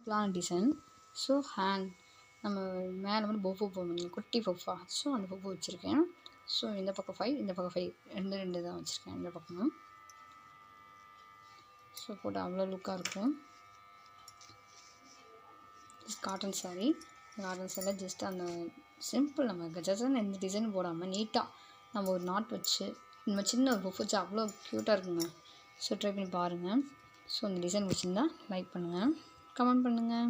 Plan design. So hand நம்ம மேலே வந்து பொஃபு போடுவோம், குட்டி பொஃபா. ஸோ அந்த பொஃபு வச்சுருக்கேன். ஸோ இந்த பக்கம் 5, இந்த பக்கம் 5, 2 தான் வச்சுருக்கேன் இந்த பக்கமும். ஸோ போட்டு அவ்வளோ லுக்காக இருக்கும். காட்டன் சாரீ. காட்டன் சாரியில் ஜஸ்ட் அந்த சிம்பிள் நம்ம ஜஸ்ட் எந்த டிசைன் போடாமல் நீட்டாக நம்ம ஒரு நாட் வச்சு நம்ம சின்ன ஒரு பொஃப் வச்சு அவ்வளோ க்யூட்டாக இருக்குங்க. ஸோ ட்ரை பண்ணி பாருங்கள். ஸோ இந்த டிசைன் பிடிச்சிருந்தா லைக் பண்ணுங்கள், கமெண்ட் பண்ணுங்கள்.